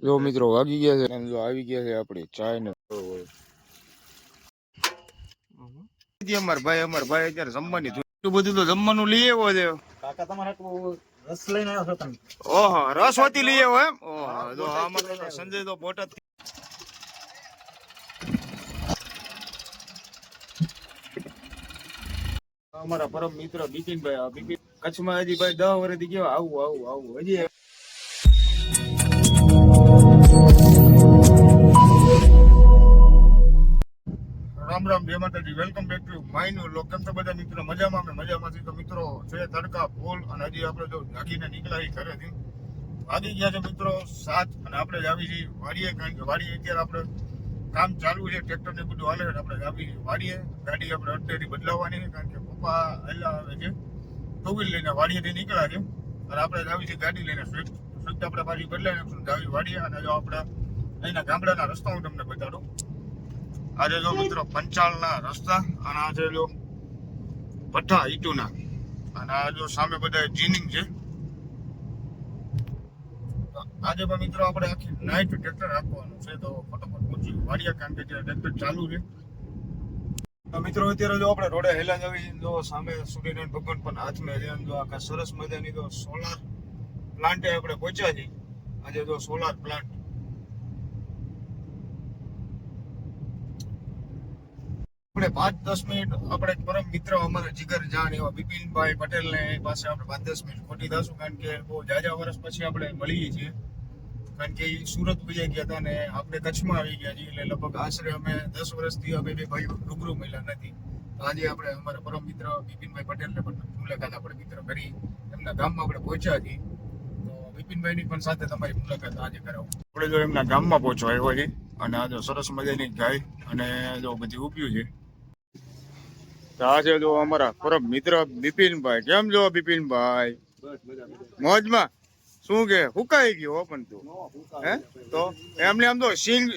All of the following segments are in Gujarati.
જો મિત્રો વાગી ગયા છે અને જો આવી ગયા છે આપણી ચાય ને અમાર ભાઈ અત્યારે જમવાની એટલું બધું તો જમવાનું લઈ આવ્યો છે કાકા તમારે રસ લઈને આવ્યો છો તમે? ઓહો રસ હોતી લઈ આવ્યો એમ ઓહો જો આમાં સંજય તો બોટદ અમારા પરમ મિત્ર બિપિનભાઈ બિપિન કચ્છમાં હજી ભાઈ 10 વર્ષથી કેવા આવું હજી રામ રામ જય માતાજી welcome back to my new vlog. કેમ છો બધા મિત્રો? મજામાં? અમે મજામાંથી. તો મિત્રો છે તડકા ફૂલ અને હજી આપણે જો જાગીને નીકળ્યા ઘરેથી વાગી ગયા છે મિત્રો 7 અને આપણે જ આવી છીએ વાડીએ, કારણ કે વાડીએ અત્યારે આપણે કામ ચાલુ છે, ટ્રેક્ટર ને બધું હાલે. આપણે આવી વાડીએ ગાડી આપણે અડધેથી બદલાવવાની છે, કારણ કે પપ્પા હેલા આવે છે ટુ વ્હીલ લઈને વાડીએથી નીકળ્યા છે અને આપણે આવી છીએ ગાડી લઈને સ્વિફ્ટ આપણે પાછી બદલાઈ નાખશું આવી વાડીએ. અને જો આપણે અહીંના ગામડાના રસ્તા હું તમને બતાડું. આજે જો મિત્રો પંચાળના રસ્તા અને આજે જો ભઠ્ઠા ઈટુના અને આ જો સામે બધા જીનિંગ છે. આજે પણ મિત્રો આપણે આખી નાઈટ ટ્રેક્ટર રાખવાનું છે, તો ફટાફટ પહોંચી વાડીએ, કારણ કે ટ્રેક્ટર ચાલુ છે. તો મિત્રો અત્યારે જો આપણે રોડે હેલા જ આવી જો સામે સૂર્યનારાયણ ભગવાન પણ હાથમાં છે. જો આખા સરસ મજાની તો સોલાર પ્લાન્ટે આપણે પહોંચ્યા છીએ. આજે જો સોલાર પ્લાન્ટ આપણે 5-10 મિનિટ આપણે પરમ મિત્ર અમારા જીગર જાન એવા બિપિનભાઈ પટેલ ને પાસે આપણે 5-10 મિનિટ ખોટી દઈશું, કારણ કે બહુ જાજા વર્ષ પછી આપણે મળીએ છીએ. કારણ કે એ સુરત વયા ગયા હતા ને આપણે કચ્છમાં આવી ગયા છીએ, એટલે લગભગ આશરે અમે 10 વર્ષથી અમે બે ભાઈઓ રૂબરૂ મળ્યા નથી. તો આજે આપણે અમારા પરમ મિત્ર બિપિનભાઈ પટેલને પણ મુલાકાત આપણે મિત્ર કરી એમના ગામમાં આપણે પહોંચ્યા છીએ. તો બિપિનભાઈની પણ સાથે તમારી મુલાકાત આજે કરાવું. આપણે જો એમના ગામમાં પહોંચવા આવ્યા છીએ અને આ જો સરસ મજાની ગાય અને જો બધી ઉભ્યું છે. આ છે જો અમારા પરમ મિત્ર બિપિનભાઈ. કેમ જો બિપિનભાઈ? મોજમાં? શું કે હુકાઈ ગયો પણ તું હે? તો એમને આમ તો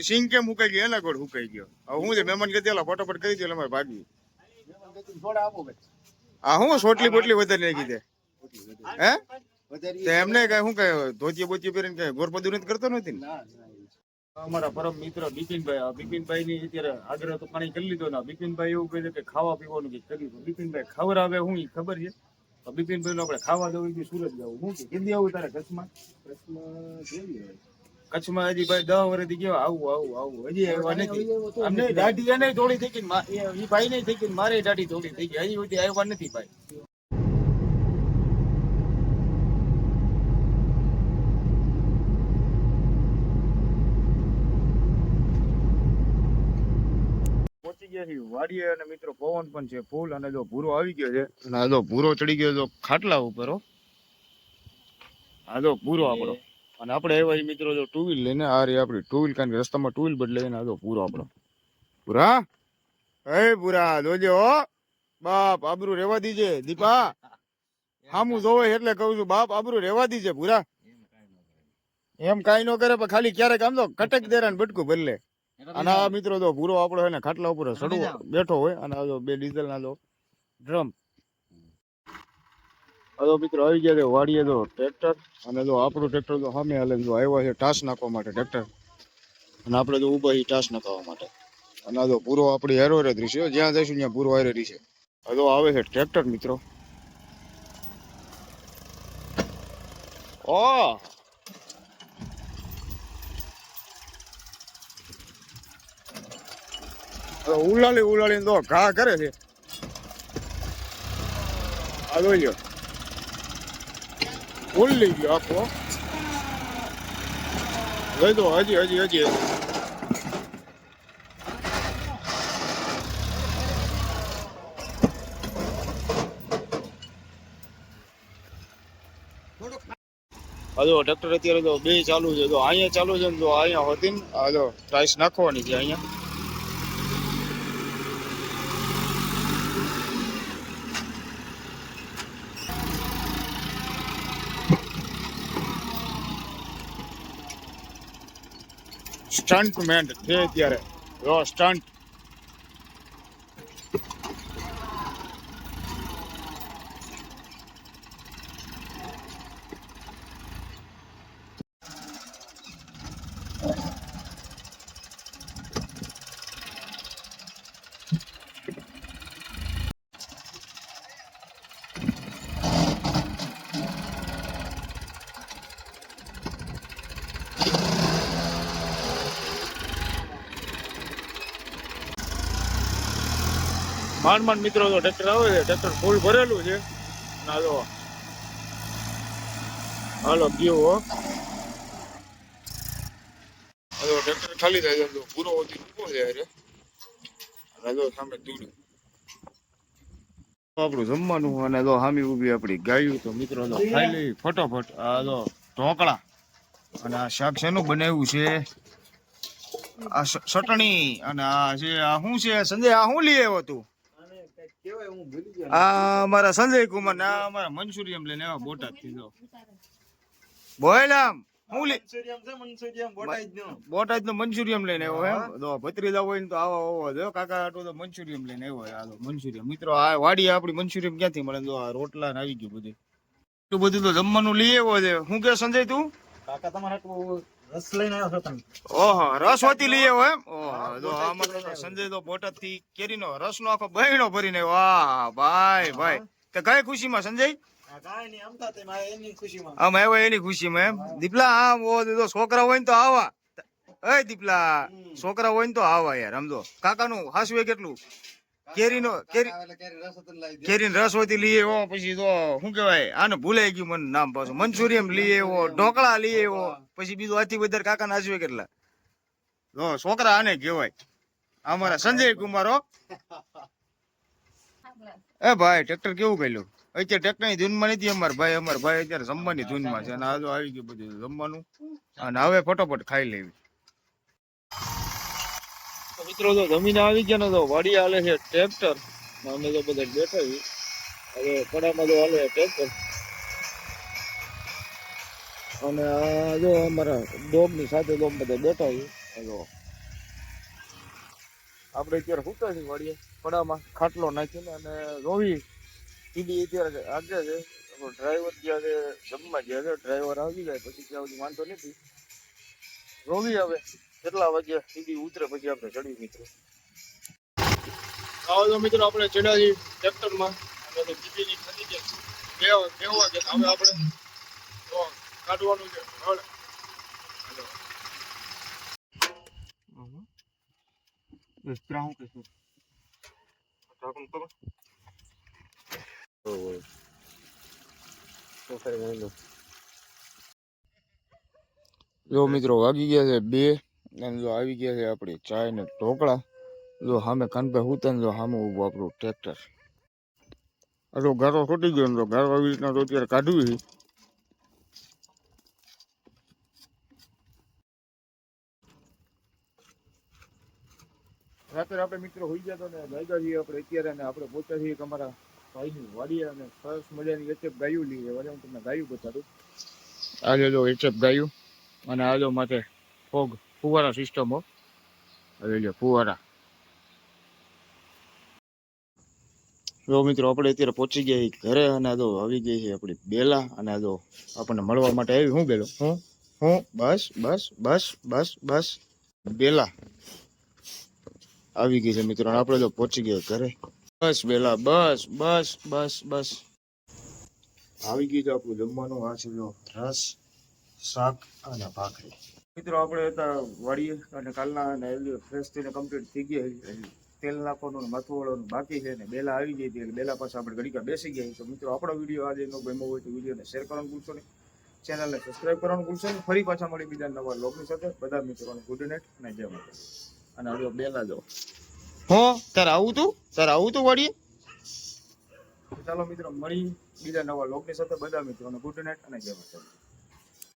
સિંગ કેમ હુકાઈ ગયો? એના ગોળ હુકાઈ ગયો. હવે હું છે મહેમાન કે તેલા ફટાફટ કરી દે અમારે ભાગી. આ હું સોટલી બોટલી વધારે નાખી દે હે? એમને કઈ શું કઈ ધોતી બોતી પહેરીને કઈ ગોરપદુ નથી કરતો નથી ને? અમારા પરમ મિત્ર બિપિનભાઈ ની અત્યારે આગ્રહ તો પાણી કરી લીધો ને બિપિનભાઈ એવું કહે છે કે ખાવા પીવાનું કઈક કર્યું. બિપિનભાઈ ખવડાવે હું ઈ ખબર છે. બિપિનભાઈ આપણે ખાવા જવું છે સુરત જવું હું કેદી આવું તારે કચ્છમાં હજી ભાઈ 10 વર્ષથી કેવા આવું હજી આવ્યા નથી. અમને દાઢી એને થોડી થઈ ગઈ, એ ભાઈ નહીં થઈ ગઈ, મારે દાઢી થોડી થઈ ગઈ, હજી સુધી આવ્યા નથી ભાઈ. વાડીએ અને મિત્રો પવન પણ છે ફૂલ અને જો ભૂરો આવી ગયો છે અને આ જો ભૂરો ચડી ગયો જો ખાટલા ઉપર. આ જો ભૂરો આપણો અને આપણે આવ્યા મિત્રો જો ટુ વ્હીલ લઈને આ રહી આપણી ટુ વ્હીલ, કારણ કે રસ્તામાં ટુ વ્હીલ બદલાઈ ને આ જો ભૂરો આપણો. ભૂરા હે ભૂરા જોજે હો બાપ, આબરૂ રેવા દીજે. દીપા હામું જોવે એટલે કહું છું બાપ, આબરૂ રેવા દીજે ભૂરા. એમ કઈ ન કરે પણ ખાલી ક્યારેક આમ તો કટક દેરા ને બટકું બદલે. અને આ મિત્રો તો ભૂરો આપણો છે ને ખાટલા ઉપર સડવો બેઠો હોય અને આ બે ડીઝલ ના ડ્રમ. આ મિત્રો આવી ગયા છે વાડીએ તો ટ્રેક્ટર અને જો આપણું ટ્રેક્ટર તો સામે હાલે જો આવ્યા છે ટાસ નાખવા માટે ટ્રેક્ટર, અને આપણે તો ઉભા ટાસ નાખવા માટે. અને આ જો પૂરો આપણી હેરો રહેતી છે, જ્યાં જઈશું ત્યાં પૂરો હારે રહી છે. હવે આવે છે ટ્રેક્ટર મિત્રો. ઓ ઉલાળી તો ઘા કરે છે. આ જોઈ લ્યો ઉલ્લી ગયો આખો. લઈ દો હજી હજો ટ્રેક્ટર અત્યારે તો બે ચાલુ છે. તો અહીંયા ચાલુ છે ને તો અહીંયા હોતી ને હજો ટાઈસ નાખવાની છે અહીંયા. સ્ટન્ટ મેન છે અત્યારે જો સ્ટન્ટ. માંડ મિત્રો તો ટ્રેક્ટર આવે છે, ટ્રેક્ટર ફૂલ ભરેલું છે. ના જો હાલો ગયો હો. હાલો ટ્રેક્ટર ખાલી થાય છે, પૂરો હોતી ઉભો છે રે. હાલો સામે દૂડું આપણું જમવાનું અને જો હામી ઊભી આપણી ગાયું. તો મિત્રો તો ખાઈ લઈ ફટોફટ. આ જો ઢોકળા અને આ શાક શેનું બનાવ્યું છે, આ ચટણી અને આ છે આ શું છે સંજય, આ શું લઈ આવ્યો તું? આ અમારા સંજય કુમાર ને આ અમારા મંચુરિયમ લઈને આવ્યા બોટાદ થી. જો બોલ આમ હું લે બોટાદ નું મંચુરિયમ લઈને આવ્યો એમ. તો ભત્રીજા હોય ને તો આવો આવો જો કાકા આટલું તો મંચુરિયમ લઈને આવ્યો. આ મંચુરિયમ મિત્રો આ વાડી આપડી મંચુરિયમ ક્યાંથી મળે? જો આ રોટલા ને આવી ગયું બધું. એટલું બધું તો જમવાનું લઈ આવ્યો છે. શું કે સંજય તું? કાકા તમારે આટલું રસ લઈને આવ્યો છો તમે? ઓહો રસવતી લઈ આવ્યો એમ. ઓહો જો આમાં તો સંજય તો બોટાદ થી કેરીનો રસ નો આખો બહેણો ભરીને આવ્યો. વાહ ભાઈ ભાઈ, તે કઈ ખુશીમાં સંજય? કાંઈ નહીં, આમ થતે મારે એની ખુશીમાં. આમ આવ્યો એની ખુશીમાં એમ. દીપલા આમ ઓ છોકરા હોય ને તો આવા. એ દીપલા છોકરા હોય ને તો આવા યાર. સમજો કાકાનું હાસવે કેટલું કેરીનો કેરીનો રસવતી લઈ આવ્યો. પછી તો શું કહેવાય આને ભૂલાઈ ગયું મને નામ પાછું. મંચુરિયમ લઈ આવ્યો, ઢોકળા લઈ આવ્યો. પછી બીજું આથી વધારે કાકાને હાસવે કેટલા. જો છોકરા આને કહેવાય અમારા સંજય કુમારો. એ ભાઈ ટ્રેક્ટર કેવું કર્યું? અત્યારે ટ્રેક્ટર ની ધૂનમાં નથી અમારા ભાઈ અત્યારે જમવાની ધૂનમાં છે. અને આ તો આવી ગયું બધું જમવાનું. અને હવે ફટોફટ ખાઈ લેવી. મિત્રો તો જમીન આવી ગયા ને તો વાડી હાલે છે ટ્રેક્ટર. અમે તો બધા બેઠા છીએ. હવે કડામાં તો હાલે ટ્રેક્ટર. અને આ જો અમારા ડોગ ની સાથે તો બધા બેઠા છીએ. આપણે અત્યારે સૂતા છીએ વાડીએ કડામાં ખાટલો નાખીને. અને રોવી ટીડી અત્યારે આગળ છે. ડ્રાઈવર ગયા છે જમવા ગયા છે. ડ્રાઈવર આવી જાય પછી ત્યાં સુધી વાંધો નથી. રોવી હવે કેટલા વાગ્યા સીધી ઉતરે પછી આપણે ચડ્યું મિત્રો. આવો તો મિત્રો આપણે ચડ્યા છીએ ટ્રેક્ટરમાં. હવે ટીડીની ખરી છે કેવા કે હવે આપણે કાઢવાનું છે. જો મિત્રો વાગી ગયા છે 2 અને જો આવી ગયા છે આપણી ચાય ને ઢોકળા. જો સામે કાનભાઈ હુતા ને જો સામે ઉભું આપણું ટ્રેક્ટર. આટલો ગારો છૂટી ગયો ને તો ગારો આવી રીતના તો અત્યારે કાઢવી છે. રાત્રે આપણે મિત્રો હોઈ ગયા તો ને ગાયગા છીએ આપણે અત્યારે. અને આપણે પહોંચ્યા છીએ અમારા ભાઈની વાડી. અને સરસ મજાની એચએફ ગાયું લઈએ. વડે હું તમને ગાયું બતાડું. આજે જો એચએફ ગાયું. અને આજો માથે ફોગ ફુવારા સિસ્ટમો. હવે લ્યો ફુવારા. જો મિત્રો આપણે અત્યારે પહોંચી ગયા ઘરે. અને આ જો આવી ગઈ છે આપણી બેલા. અને આ જો આપણને મળવા માટે આવી. હું બેલો હું બસ બસ બસ બસ બસ બેલા આવી ગઈ છે મિત્રો. આપણે તો પહોંચી ગયા ઘરે. બસ બેલા બસ બસ બસ બસ આવી ગઈ છે આપણું જમવાનું. આ છે જો રસ શાક અને ભાખરી. મિત્રો આપણે હતા વાડીએ અને કાલના ફ્રેશ થઈને કમ્પ્લીટ થઈ ગયા. તેલ નાખવાનું માથું વાળવાનું બાકી છે. ને બેલા આવી ગઈ હતી એટલે બેલા પાસે આપણે ઘડીકા બેસી ગયા. તો મિત્રો આપણો વિડીયો આજે નો ગમ્યો હોય તો વિડીયોને શેર કરવાનું ભૂલશો નહીં. ચેનલને સબસ્ક્રાઈબ કરવાનું ભૂલશો નહીં. ફરી પાછા મળી બીજા નવા લોગની સાથે. બધા મિત્રોને ગુડ નાઇટ અને જય માતા. અને હવે બેલા જો હો તારે આવું તું વાડીએ. ચાલો મિત્રો મળી બીજા નવા લોગની સાથે. બધા મિત્રોને ગુડ નાઇટ અને જય માતા.